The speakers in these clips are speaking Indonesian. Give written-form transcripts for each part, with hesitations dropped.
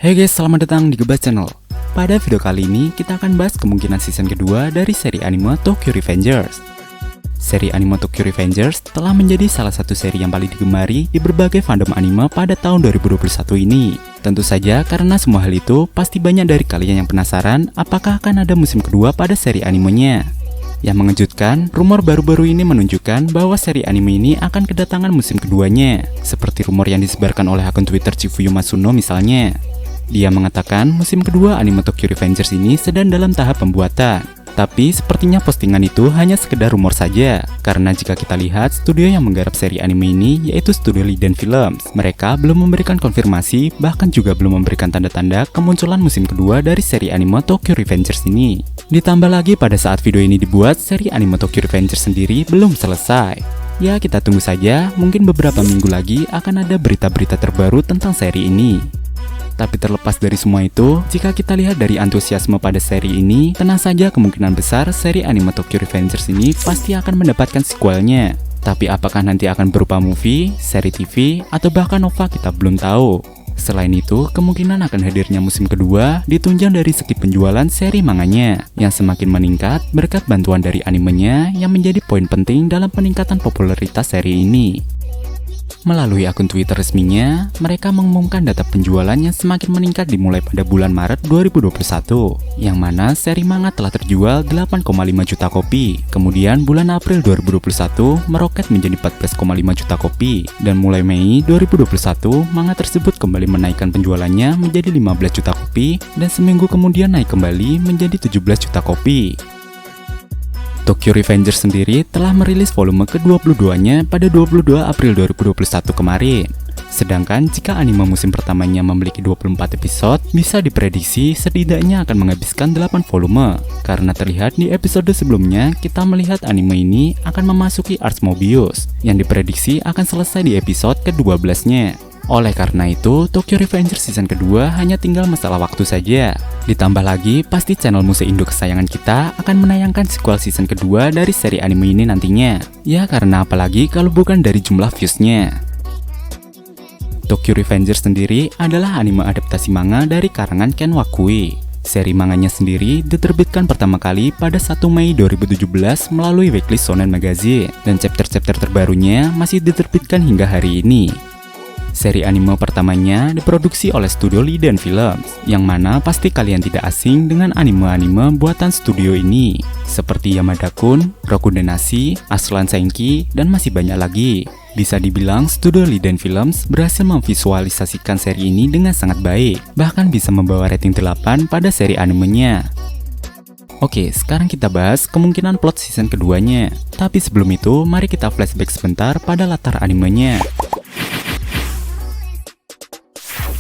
Hey guys, selamat datang di Gebas Channel. Pada video kali ini, kita akan bahas kemungkinan season kedua dari seri anime Tokyo Revengers. Seri anime Tokyo Revengers telah menjadi salah satu seri yang paling digemari di berbagai fandom anime pada tahun 2021 ini. Tentu saja karena semua hal itu, pasti banyak dari kalian yang penasaran apakah akan ada musim kedua pada seri animenya. Yang mengejutkan, rumor baru-baru ini menunjukkan bahwa seri anime ini akan kedatangan musim keduanya, seperti rumor yang disebarkan oleh akun Twitter Chifuyu Masuno misalnya. Dia mengatakan musim kedua anime Tokyo Revengers ini sedang dalam tahap pembuatan. Tapi sepertinya postingan itu hanya sekedar rumor saja, karena jika kita lihat studio yang menggarap seri anime ini yaitu studio Liden Films. Mereka belum memberikan konfirmasi, bahkan juga belum memberikan tanda-tanda kemunculan musim kedua dari seri anime Tokyo Revengers ini. Ditambah lagi pada saat video ini dibuat, seri anime Tokyo Revengers sendiri belum selesai. Ya kita tunggu saja, mungkin beberapa minggu lagi akan ada berita-berita terbaru tentang seri ini. Tapi terlepas dari semua itu, jika kita lihat dari antusiasme pada seri ini, tenang saja kemungkinan besar seri anime Tokyo Revengers ini pasti akan mendapatkan sequelnya. Tapi apakah nanti akan berupa movie, seri TV, atau bahkan OVA kita belum tahu. Selain itu, kemungkinan akan hadirnya musim kedua ditunjang dari segi penjualan seri manganya yang semakin meningkat berkat bantuan dari animenya yang menjadi poin penting dalam peningkatan popularitas seri ini. Melalui akun Twitter resminya, mereka mengumumkan data penjualan yang semakin meningkat dimulai pada bulan Maret 2021, yang mana seri manga telah terjual 8,5 juta kopi. Kemudian bulan April 2021 meroket menjadi 14,5 juta kopi, dan mulai Mei 2021 manga tersebut kembali menaikkan penjualannya menjadi 15 juta kopi, dan seminggu kemudian naik kembali menjadi 17 juta kopi. Tokyo Revengers sendiri telah merilis volume ke-22-nya pada 22 April 2021 kemarin. Sedangkan jika anime musim pertamanya memiliki 24 episode, bisa diprediksi setidaknya akan menghabiskan 8 volume. Karena terlihat di episode sebelumnya, kita melihat anime ini akan memasuki Arch Mobius, yang diprediksi akan selesai di episode ke-12-nya. Oleh karena itu, Tokyo Revengers season kedua hanya tinggal masalah waktu saja. Ditambah lagi, pasti channel Muse Indo kesayangan kita akan menayangkan sequel season kedua dari seri anime ini nantinya. Ya karena apalagi kalau bukan dari jumlah viewsnya. Tokyo Revengers sendiri adalah anime adaptasi manga dari karangan Ken Wakui. Seri manganya sendiri diterbitkan pertama kali pada 1 Mei 2017 melalui Weekly Shonen Magazine, dan chapter-chapter terbarunya masih diterbitkan hingga hari ini. Seri anime pertamanya diproduksi oleh studio Liden Films, yang mana pasti kalian tidak asing dengan anime-anime buatan studio ini, seperti Yamada-kun, Rokudenashi, Aslan Senki, dan masih banyak lagi. Bisa dibilang studio Liden Films berhasil memvisualisasikan seri ini dengan sangat baik, bahkan bisa membawa rating 8 pada seri animenya. Oke, sekarang kita bahas kemungkinan plot season keduanya. Tapi sebelum itu, mari kita flashback sebentar pada latar animenya.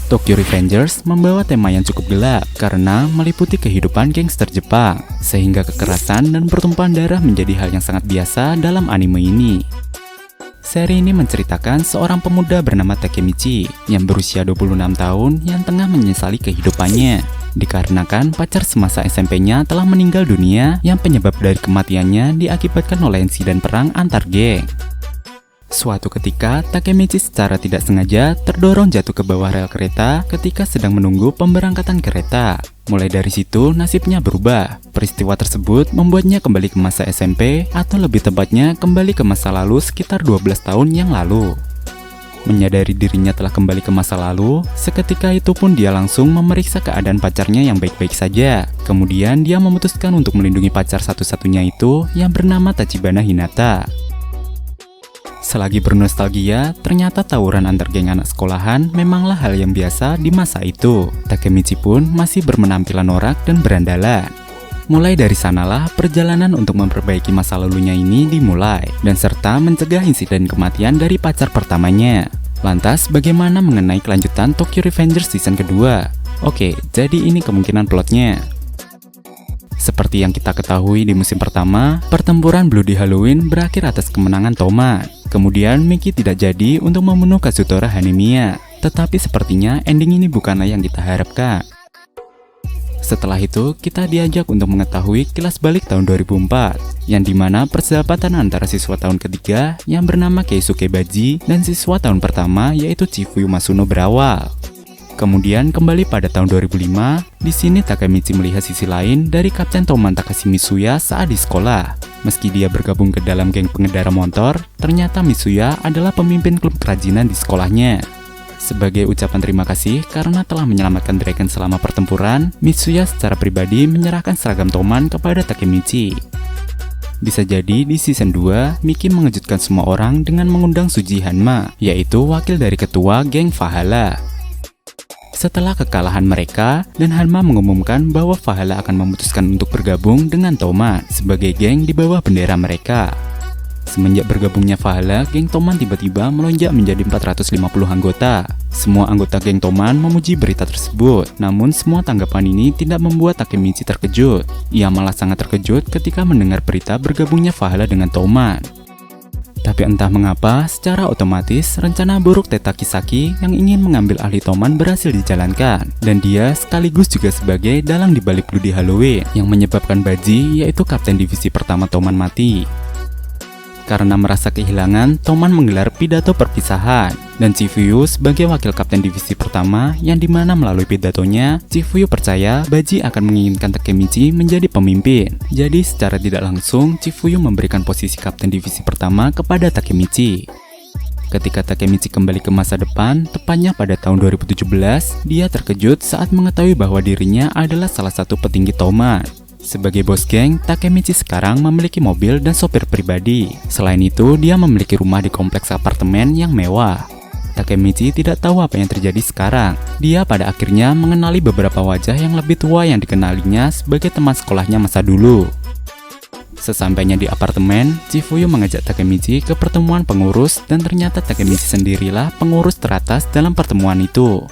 Tokyo Revengers membawa tema yang cukup gelap karena meliputi kehidupan gangster Jepang, sehingga kekerasan dan pertumpahan darah menjadi hal yang sangat biasa dalam anime ini. Seri ini menceritakan seorang pemuda bernama Takemichi yang berusia 26 tahun yang tengah menyesali kehidupannya dikarenakan pacar semasa SMP-nya telah meninggal dunia yang penyebab dari kematiannya diakibatkan oleh insiden perang antar geng. Suatu ketika, Takemichi secara tidak sengaja terdorong jatuh ke bawah rel kereta ketika sedang menunggu pemberangkatan kereta. Mulai dari situ, nasibnya berubah. Peristiwa tersebut membuatnya kembali ke masa SMP, atau lebih tepatnya kembali ke masa lalu sekitar 12 tahun yang lalu. Menyadari dirinya telah kembali ke masa lalu, seketika itu pun dia langsung memeriksa keadaan pacarnya yang baik-baik saja. Kemudian dia memutuskan untuk melindungi pacar satu-satunya itu yang bernama Tachibana Hinata. Selagi bernostalgia, ternyata tawuran antar geng anak sekolahan memanglah hal yang biasa di masa itu. Takemichi pun masih bermenampilan norak dan berandalan. Mulai dari sanalah perjalanan untuk memperbaiki masa lalunya ini dimulai, dan serta mencegah insiden kematian dari pacar pertamanya. Lantas, bagaimana mengenai kelanjutan Tokyo Revengers season kedua? Oke, jadi ini kemungkinan plotnya. Seperti yang kita ketahui di musim pertama, pertempuran Bloody Halloween berakhir atas kemenangan Toma. Kemudian Miki tidak jadi untuk membunuh Kazutora Hanemiya, tetapi sepertinya ending ini bukanlah yang kita harapkan. Setelah itu, kita diajak untuk mengetahui kilas balik tahun 2004, yang dimana persahabatan antara siswa tahun ketiga yang bernama Keisuke Baji dan siswa tahun pertama yaitu Chifuyu Masuno berawal. Kemudian kembali pada tahun 2005, di sini Takemichi melihat sisi lain dari Kapten Toman Takashi Mitsuya saat di sekolah. Meski dia bergabung ke dalam geng pengendara motor, ternyata Mitsuya adalah pemimpin klub kerajinan di sekolahnya. Sebagai ucapan terima kasih karena telah menyelamatkan Dragon selama pertempuran, Mitsuya secara pribadi menyerahkan seragam Toman kepada Takemichi. Bisa jadi di season 2, Miki mengejutkan semua orang dengan mengundang Suji Hanma, yaitu wakil dari ketua geng Valhalla. Setelah kekalahan mereka, dan Hanma mengumumkan bahwa Valhalla akan memutuskan untuk bergabung dengan Toman sebagai geng di bawah bendera mereka. Semenjak bergabungnya Valhalla, geng Toman tiba-tiba melonjak menjadi 450 anggota. Semua anggota geng Toman memuji berita tersebut, namun semua tanggapan ini tidak membuat Takemichi terkejut. Ia malah sangat terkejut ketika mendengar berita bergabungnya Valhalla dengan Toman. Tapi entah mengapa, secara otomatis rencana buruk Teta Kisaki yang ingin mengambil ahli Toman berhasil dijalankan. Dan dia sekaligus juga sebagai dalang dibalik Bloody Halloween yang menyebabkan Baji, yaitu kapten divisi pertama Toman, mati. Karena merasa kehilangan, Toman menggelar pidato perpisahan. Dan Chifuyu sebagai wakil kapten divisi pertama, yang dimana melalui pidatonya, Chifuyu percaya Baji akan menginginkan Takemichi menjadi pemimpin. Jadi secara tidak langsung, Chifuyu memberikan posisi kapten divisi pertama kepada Takemichi. Ketika Takemichi kembali ke masa depan, tepatnya pada tahun 2017, dia terkejut saat mengetahui bahwa dirinya adalah salah satu petinggi Toman. Sebagai bos geng, Takemichi sekarang memiliki mobil dan sopir pribadi. Selain itu, dia memiliki rumah di kompleks apartemen yang mewah. Takemichi tidak tahu apa yang terjadi sekarang. Dia pada akhirnya mengenali beberapa wajah yang lebih tua yang dikenalinya sebagai teman sekolahnya masa dulu. Sesampainya di apartemen, Chifuyu mengajak Takemichi ke pertemuan pengurus dan ternyata Takemichi sendirilah pengurus teratas dalam pertemuan itu.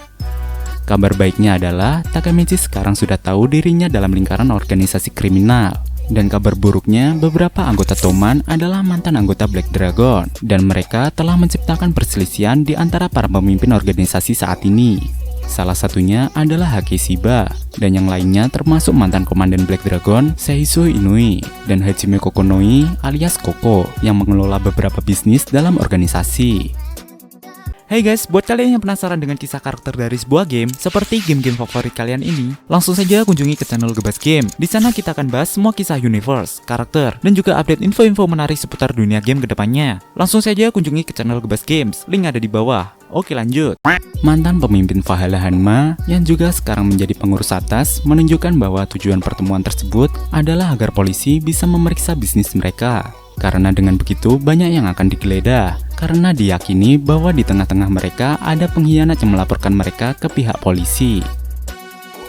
Kabar baiknya adalah Takemichi sekarang sudah tahu dirinya dalam lingkaran organisasi kriminal. Dan kabar buruknya, beberapa anggota Toman adalah mantan anggota Black Dragon dan mereka telah menciptakan perselisihan di antara para pemimpin organisasi saat ini. Salah satunya adalah Haki Shiba dan yang lainnya termasuk mantan komandan Black Dragon Seisu Inui dan Hajime Kokonoi alias Koko yang mengelola beberapa bisnis dalam organisasi. Hey guys, buat kalian yang penasaran dengan kisah karakter dari sebuah game seperti game-game favorit kalian ini, langsung saja kunjungi ke channel Gebas Game. Di sana kita akan bahas semua kisah universe, karakter, dan juga update info-info menarik seputar dunia game kedepannya. Langsung saja kunjungi ke channel Gebas Games, link ada di bawah. Oke lanjut. Mantan pemimpin Valhalla Hanma yang juga sekarang menjadi pengurus atas menunjukkan bahwa tujuan pertemuan tersebut adalah agar polisi bisa memeriksa bisnis mereka. Karena dengan begitu banyak yang akan digeledah. Karena diyakini bahwa di tengah-tengah mereka ada pengkhianat yang melaporkan mereka ke pihak polisi.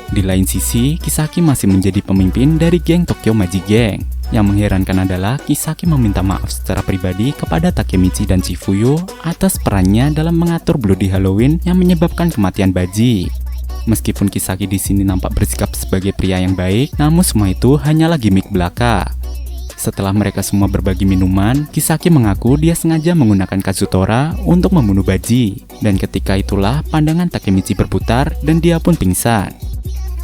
Di lain sisi, Kisaki masih menjadi pemimpin dari geng Tokyo Magic Gang. Yang mengherankan adalah Kisaki meminta maaf secara pribadi kepada Takemichi dan Chifuyu atas perannya dalam mengatur Bloody Halloween yang menyebabkan kematian Baji. Meskipun Kisaki di sini nampak bersikap sebagai pria yang baik, namun semua itu hanyalah gimmick belaka. Setelah mereka semua berbagi minuman, Kisaki mengaku dia sengaja menggunakan Kazutora untuk membunuh Baji. Dan ketika itulah pandangan Takemichi berputar dan dia pun pingsan.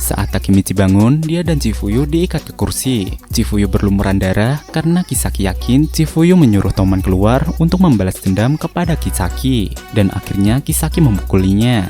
Saat Takemichi bangun, dia dan Chifuyu diikat ke kursi. Chifuyu berlumuran darah karena Kisaki yakin Chifuyu menyuruh Toman keluar untuk membalas dendam kepada Kisaki. Dan akhirnya Kisaki memukulinya.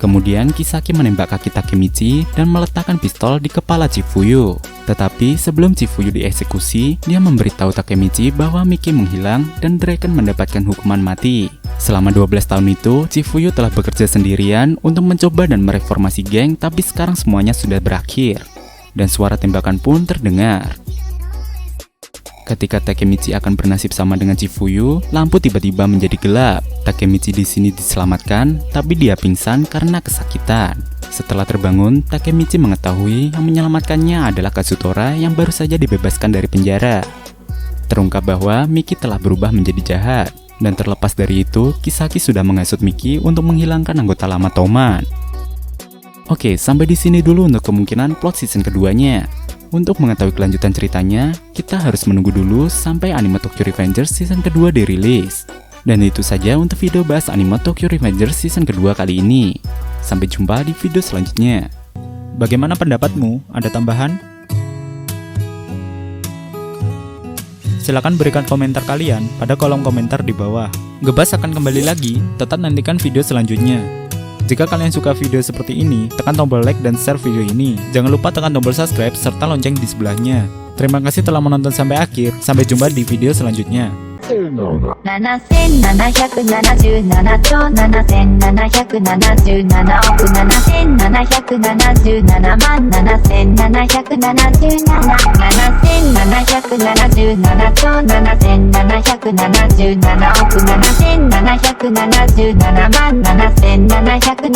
Kemudian Kisaki menembak kaki Takemichi dan meletakkan pistol di kepala Chifuyu. Tetapi sebelum Chifuyu dieksekusi, dia memberitahu Takemichi bahwa Miki menghilang dan Draken mendapatkan hukuman mati. Selama 12 tahun itu, Chifuyu telah bekerja sendirian untuk mencoba dan mereformasi geng, tapi sekarang semuanya sudah berakhir. Dan suara tembakan pun terdengar. Ketika Takemichi akan bernasib sama dengan Chifuyu, lampu tiba-tiba menjadi gelap. Takemichi di sini diselamatkan, tapi dia pingsan karena kesakitan. Setelah terbangun, Takemichi mengetahui yang menyelamatkannya adalah Kazutora yang baru saja dibebaskan dari penjara. Terungkap bahwa Miki telah berubah menjadi jahat. Dan terlepas dari itu, Kisaki sudah menghasut Miki untuk menghilangkan anggota lama Toman. Oke, sampai di sini dulu untuk kemungkinan plot season keduanya. Untuk mengetahui kelanjutan ceritanya, kita harus menunggu dulu sampai anime Tokyo Revengers season kedua dirilis. Dan itu saja untuk video bahas anime Tokyo Revengers season kedua kali ini. Sampai jumpa di video selanjutnya. Bagaimana pendapatmu? Ada tambahan? Silahkan berikan komentar kalian pada kolom komentar di bawah. Gebas akan kembali lagi, tetap nantikan video selanjutnya. Jika kalian suka video seperti ini, tekan tombol like dan share video ini. Jangan lupa tekan tombol subscribe serta lonceng di sebelahnya. Terima kasih telah menonton sampai akhir. Sampai jumpa di video selanjutnya. 7777兆7777億7777万7777 7777兆7777億7777万7777